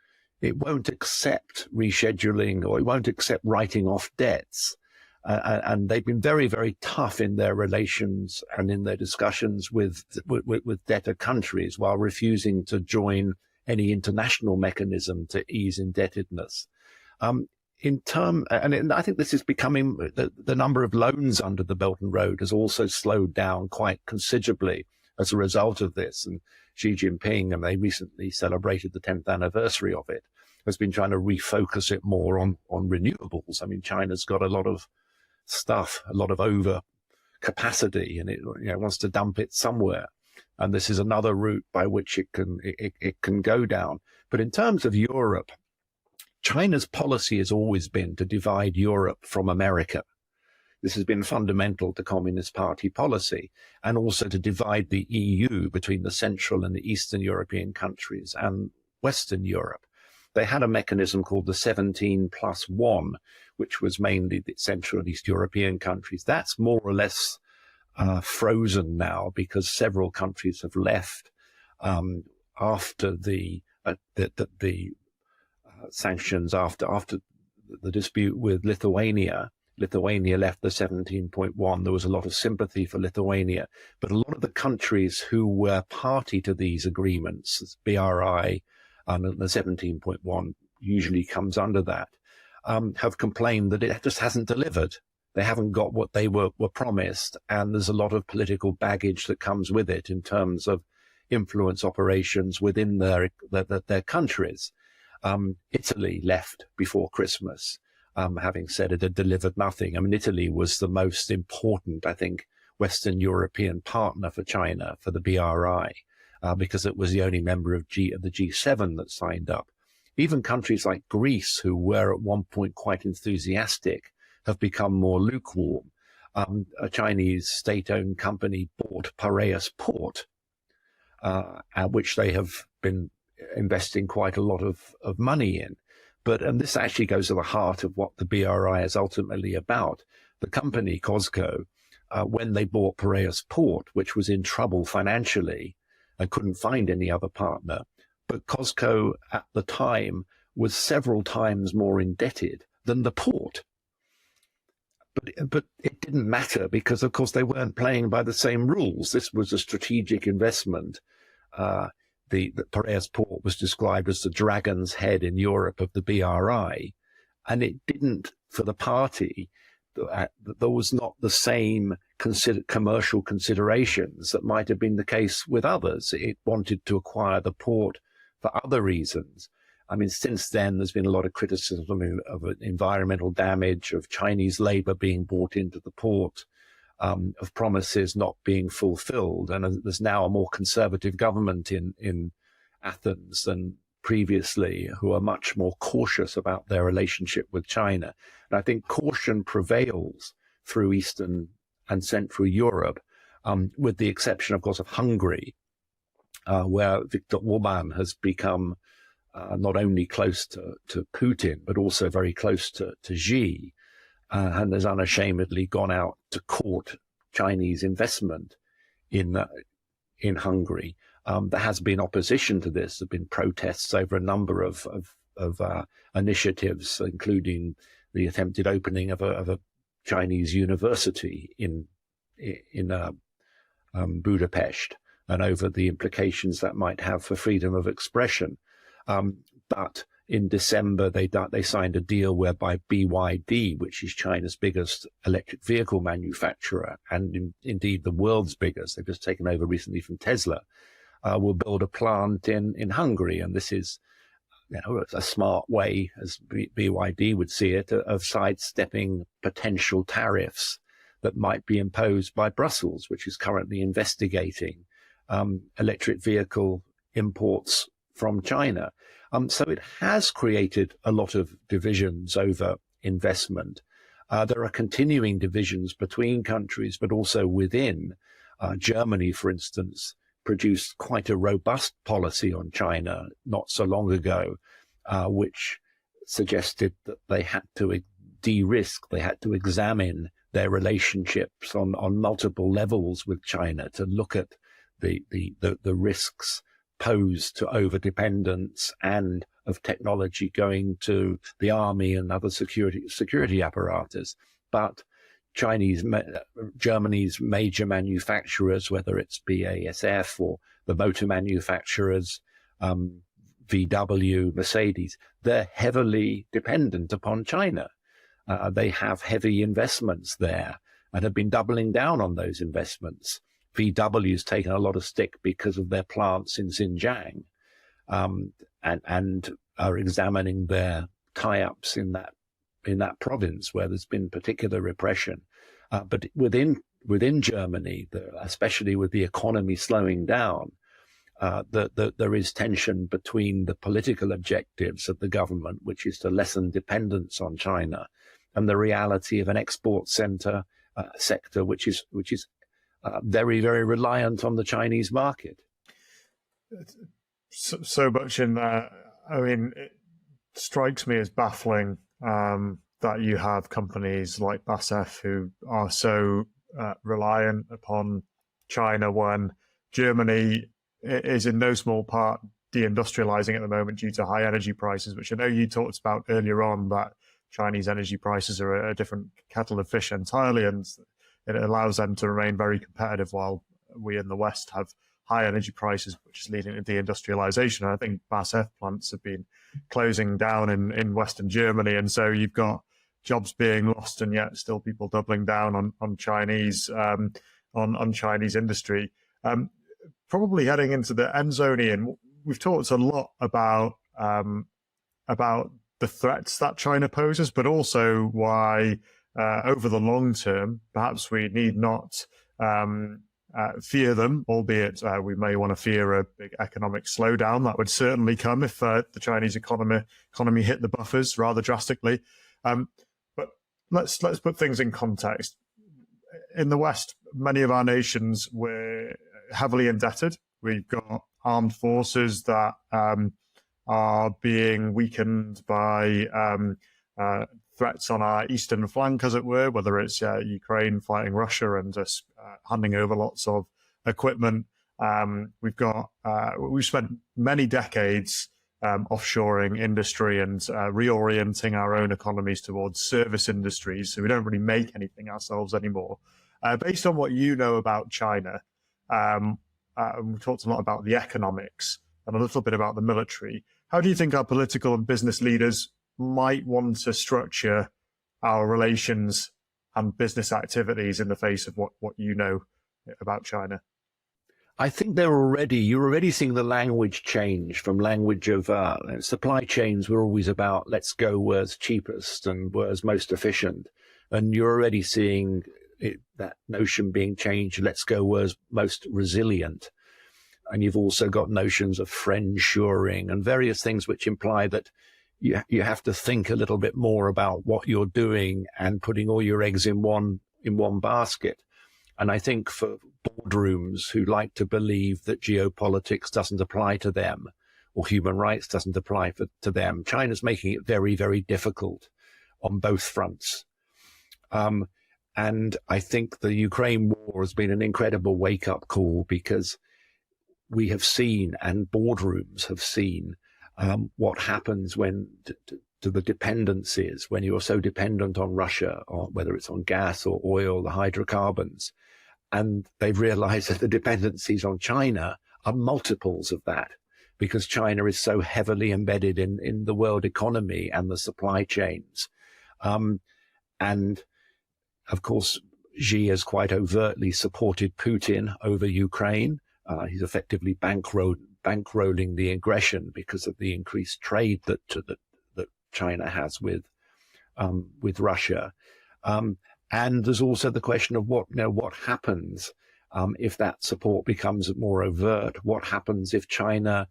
accept rescheduling, or it won't accept writing off debts. And they've been very, very tough in their relations and in their discussions with debtor countries, while refusing to join any international mechanism to ease indebtedness. And I think this is becoming, the number of loans under the Belt and Road has also slowed down quite considerably as a result of this. And Xi Jinping, and they recently celebrated the 10th anniversary of it, has been trying to refocus it more on renewables. I mean, China's got a lot of stuff, a lot of over capacity, and it wants to dump it somewhere. And this is another route by which it can go down. But in terms of Europe, China's policy has always been to divide Europe from America. This has been fundamental to Communist Party policy, and also to divide the EU between the Central and the Eastern European countries and Western Europe. They had a mechanism called the 17+1, which was mainly the Central and East European countries. That's more or less frozen now, because several countries have left after the sanctions, after the dispute with Lithuania. Lithuania left the 17.1. There was a lot of sympathy for Lithuania, but a lot of the countries who were party to these agreements, BRI, and the 17.1 usually comes under that, have complained that it just hasn't delivered. They haven't got what they were promised, and there's a lot of political baggage that comes with it in terms of influence operations within their countries. Italy left before Christmas, having said it had delivered nothing. I mean, Italy was the most important, I think, Western European partner for China, for the BRI, because it was the only member of the G7 that signed up. Even countries like Greece, who were at one point quite enthusiastic, have become more lukewarm. A Chinese state-owned company bought Piraeus Port, which they have been investing quite a lot of money in. And this actually goes to the heart of what the BRI is ultimately about. The company, COSCO, when they bought Piraeus Port, which was in trouble financially and couldn't find any other partner, but COSCO at the time was several times more indebted than the port. But it didn't matter because, of course, they weren't playing by the same rules. This was a strategic investment. The Piraeus Port was described as the dragon's head in Europe of the BRI, and it didn't, for the party, there was not the same commercial considerations that might have been the case with others. It wanted to acquire the port for other reasons. I mean, since then, there's been a lot of criticism of environmental damage, of Chinese labor being brought into the port, of promises not being fulfilled. And there's now a more conservative government in Athens than previously, who are much more cautious about their relationship with China. And I think caution prevails through Eastern and Central Europe, with the exception, of course, of Hungary, where Viktor Orban has become not only close to Putin, but also very close to Xi, and has unashamedly gone out to court Chinese investment in Hungary. There has been opposition to this. There have been protests over a number of initiatives, including the attempted opening of a Chinese university in Budapest, and over the implications that might have for freedom of expression. But in December, they signed a deal whereby BYD, which is China's biggest electric vehicle manufacturer, and indeed the world's biggest, they've just taken over recently from Tesla, will build a plant in Hungary. And this is, a smart way, as BYD would see it, of sidestepping potential tariffs that might be imposed by Brussels, which is currently investigating electric vehicle imports from China. So it has created a lot of divisions over investment. There are continuing divisions between countries, but also within. Germany, for instance, produced quite a robust policy on China not so long ago, which suggested that they had to de-risk, they had to examine their relationships on multiple levels with China to look at the risks posed to overdependence and of technology going to the army and other security apparatus. But Germany's major manufacturers, whether it's BASF or the motor manufacturers, VW, Mercedes, they're heavily dependent upon China. They have heavy investments there and have been doubling down on those investments. VW's taken a lot of stick because of their plants in Xinjiang, and are examining their tie-ups in that province where there's been particular repression. But within Germany, especially with the economy slowing down, there is tension between the political objectives of the government, which is to lessen dependence on China, and the reality of an export sector, which is very, very reliant on the Chinese market. So much in there. I mean, it strikes me as baffling that you have companies like BASF who are so reliant upon China when Germany is in no small part deindustrializing at the moment due to high energy prices, which I know you talked about earlier on, that Chinese energy prices are a different kettle of fish entirely, and it allows them to remain very competitive while we in the West have high energy prices, which is leading to deindustrialization. And I think BASF plants have been closing down in Western Germany. And so you've got jobs being lost and yet still people doubling down on Chinese, on Chinese industry. Probably heading into the end zone, Ian, we've talked a lot about the threats that China poses, but also why over the long term, perhaps we need not fear them, albeit we may want to fear a big economic slowdown. That would certainly come if the Chinese economy hit the buffers rather drastically. But let's put things in context. In the West, many of our nations were heavily indebted. We've got armed forces that are being weakened by threats on our eastern flank, as it were, whether it's Ukraine fighting Russia and just handing over lots of equipment. We've spent many decades offshoring industry and reorienting our own economies towards service industries, so we don't really make anything ourselves anymore. Based on what you know about China, we talked a lot about the economics and a little bit about the military. How do you think our political and business leaders might want to structure our relations and business activities in the face of what you know about China? I think you're already seeing the language change from language of supply chains were always about let's go where's cheapest and where's most efficient. And you're already seeing that notion being changed, let's go where's most resilient. And you've also got notions of friendshoring and various things which imply that you have to think a little bit more about what you're doing and putting all your eggs in one basket. And I think for boardrooms who like to believe that geopolitics doesn't apply to them or human rights doesn't apply to them, China's making it very, very difficult on both fronts. And I think the Ukraine war has been an incredible wake-up call, because we have seen, and boardrooms have seen, what happens when to the dependencies, when you're so dependent on Russia, or whether it's on gas or oil, the hydrocarbons. And they've realized that the dependencies on China are multiples of that, because China is so heavily embedded in the world economy and the supply chains. And of course, Xi has quite overtly supported Putin over Ukraine. He's effectively bankrolling the aggression because of the increased trade that China has with Russia. And there's also the question of what happens if that support becomes more overt. What happens if China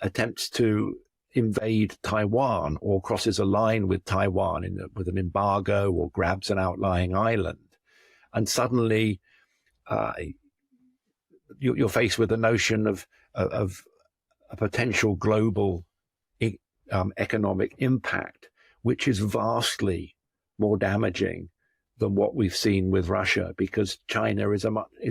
attempts to invade Taiwan or crosses a line with Taiwan with an embargo or grabs an outlying island? And suddenly you're faced with the notion of a potential global economic impact, which is vastly more damaging than what we've seen with Russia, because China is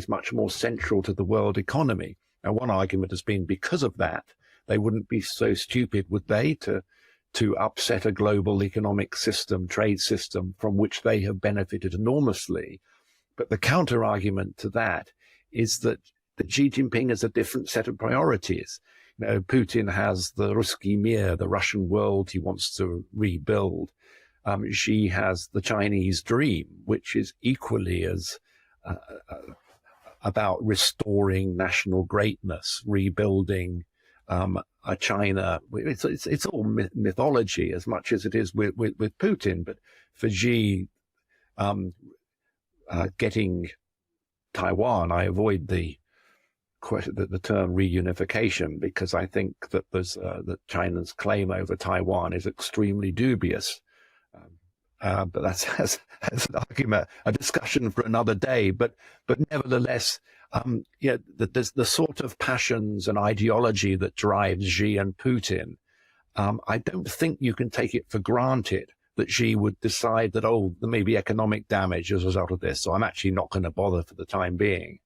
much more central to the world economy. Now, one argument has been because of that, they wouldn't be so stupid, would they, to upset a global economic system, trade system, from which they have benefited enormously. But the counter argument to that is that Xi Jinping has a different set of priorities. Putin has the Ruski Mir, the Russian world he wants to rebuild. Xi has the Chinese dream, which is equally as about restoring national greatness, rebuilding a China. It's all mythology as much as it is with Putin. But for Xi, getting Taiwan, I avoid the term reunification, because I think that that China's claim over Taiwan is extremely dubious. But that's an argument, a discussion for another day. But nevertheless, there's the sort of passions and ideology that drives Xi and Putin. I don't think you can take it for granted that Xi would decide that, there may be economic damage as a result of this, so I'm actually not going to bother for the time being.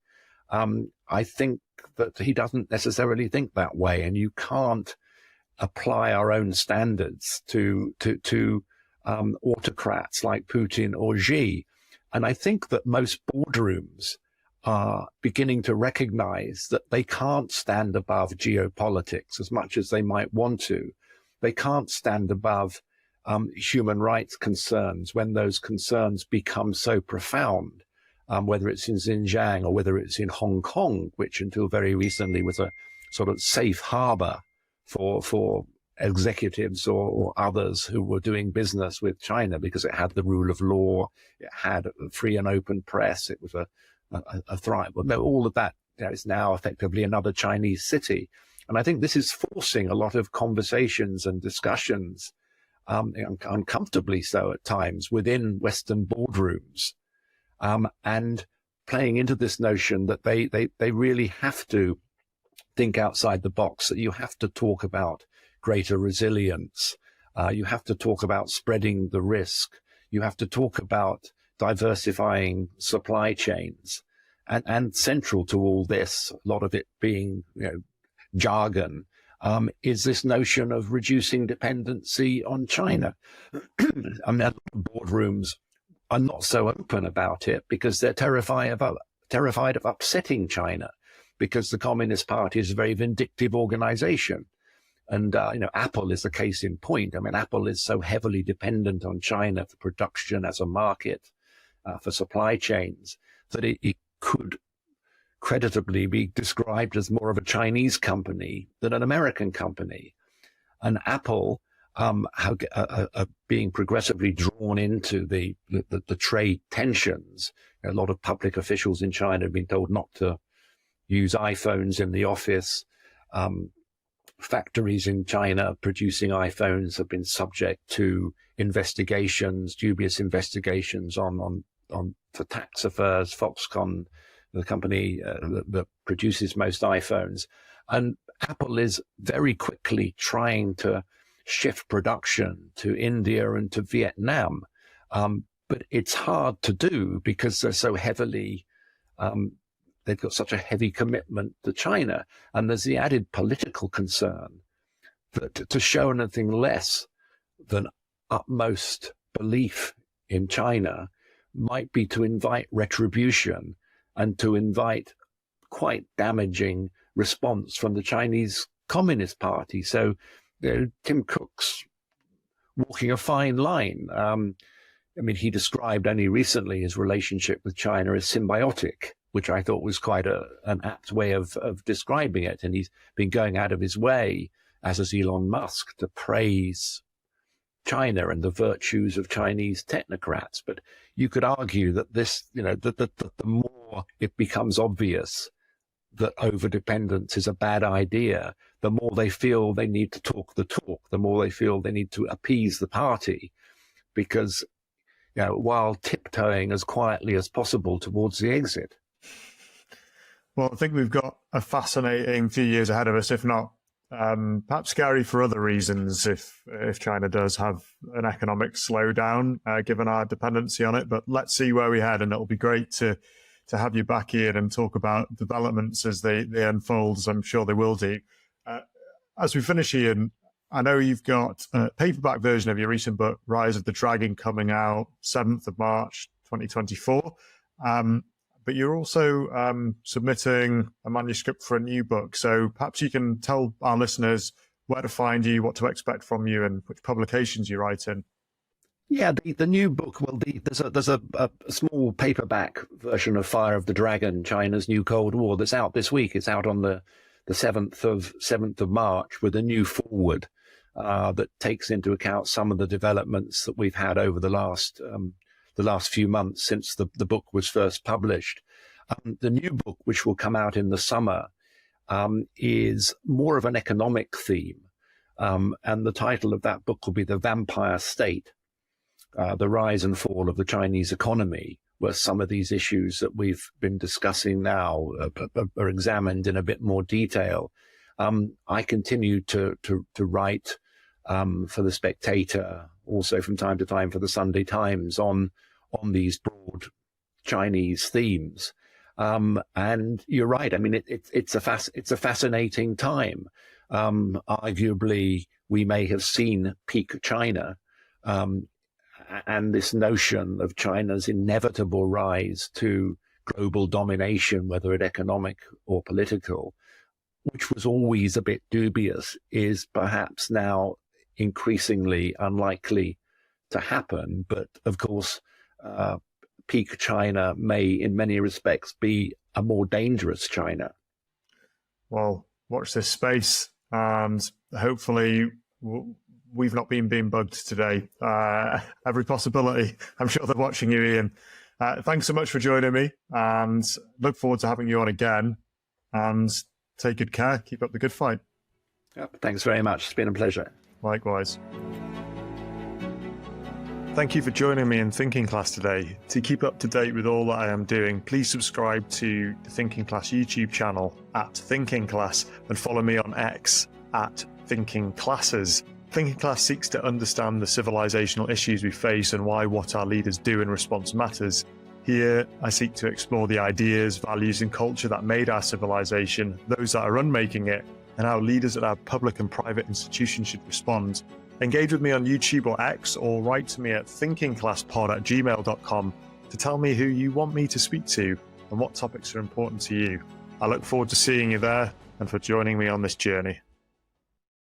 I think that he doesn't necessarily think that way, and you can't apply our own standards to autocrats like Putin or Xi. And I think that most boardrooms are beginning to recognize that they can't stand above geopolitics as much as they might want to. They can't stand above human rights concerns when those concerns become so profound, whether it's in Xinjiang or whether it's in Hong Kong, which until very recently was a sort of safe harbor for executives or others who were doing business with China, because it had the rule of law, it had a free and open press, it was a thrive. Well, no, all of that is now effectively another Chinese city. And I think this is forcing a lot of conversations and discussions uncomfortably so at times, within Western boardrooms, and playing into this notion that they really have to think outside the box, that you have to talk about greater resilience. You have to talk about spreading the risk. You have to talk about diversifying supply chains. And central to all this, a lot of it being, jargon, is this notion of reducing dependency on China. I mean, a lot of boardrooms are not so open about it because they're terrified of upsetting China, because the Communist Party is a very vindictive organization. And, Apple is the case in point. I mean, Apple is so heavily dependent on China for production as a market, for supply chains, that it could creditably be described as more of a Chinese company than an American company. And Apple being progressively drawn into the trade tensions. A lot of public officials in China have been told not to use iPhones in the office. Factories in China producing iPhones have been subject to investigations, dubious investigations for tax affairs. Foxconn, the company that produces most iPhones, and Apple is very quickly trying to shift production to India and to Vietnam, but it's hard to do because they're so heavily. They've got such a heavy commitment to China, and there's the added political concern that to show anything less than utmost belief in China might be to invite retribution and to invite quite damaging response from the Chinese Communist Party. So Tim Cook's walking a fine line. He described only recently his relationship with China as symbiotic, which I thought was quite an apt way of describing it. And he's been going out of his way, as has Elon Musk, to praise China and the virtues of Chinese technocrats. But you could argue that this, the more it becomes obvious that overdependence is a bad idea, the more they feel they need to talk the talk, the more they feel they need to appease the party, because, while tiptoeing as quietly as possible towards the exit. Well, I think we've got a fascinating few years ahead of us, if not perhaps scary for other reasons, if China does have an economic slowdown, given our dependency on it. But let's see where we head, and it'll be great to have you back here and talk about developments as they unfold, as I'm sure they will do. As we finish, Ian, I know you've got a paperback version of your recent book, Rise of the Dragon, coming out 7th of March, 2024. But you're also submitting a manuscript for a new book. So perhaps you can tell our listeners where to find you, what to expect from you, and which publications you write in. Yeah, the new book, there's a small paperback version of Fire of the Dragon, China's New Cold War, that's out this week. It's out on the 7th of March with a new foreword that takes into account some of the developments that we've had over the last few months since the book was first published. The new book, which will come out in the summer, is more of an economic theme. And the title of that book will be The Vampire State, the rise and fall of the Chinese economy, where some of these issues that we've been discussing now are examined in a bit more detail. I continue to write for The Spectator, also from time to time for the Sunday Times, on these broad Chinese themes. And you're right. I mean, it's a fascinating time. Arguably, we may have seen peak China, and this notion of China's inevitable rise to global domination, whether it economic or political, which was always a bit dubious, is perhaps now increasingly unlikely to happen. But of course, peak China may in many respects be a more dangerous China. Well, watch this space, and hopefully we've not been being bugged today. Every possibility. I'm sure they're watching you, Ian. Thanks so much for joining me, and look forward to having you on again. And take good care. Keep up the good fight. Thanks very much. It's been a pleasure. Likewise. Thank you for joining me in Thinking Class today. To keep up to date with all that I am doing, please subscribe to the Thinking Class YouTube channel at Thinking Class and follow me on X at Thinking Classes. Thinking Class seeks to understand the civilizational issues we face and why what our leaders do in response matters. Here, I seek to explore the ideas, values, and culture that made our civilization, those that are unmaking it, and how leaders at our public and private institutions should respond. Engage with me on YouTube or X, or write to me at thinkingclasspod@gmail.com to tell me who you want me to speak to and what topics are important to you. I look forward to seeing you there and for joining me on this journey.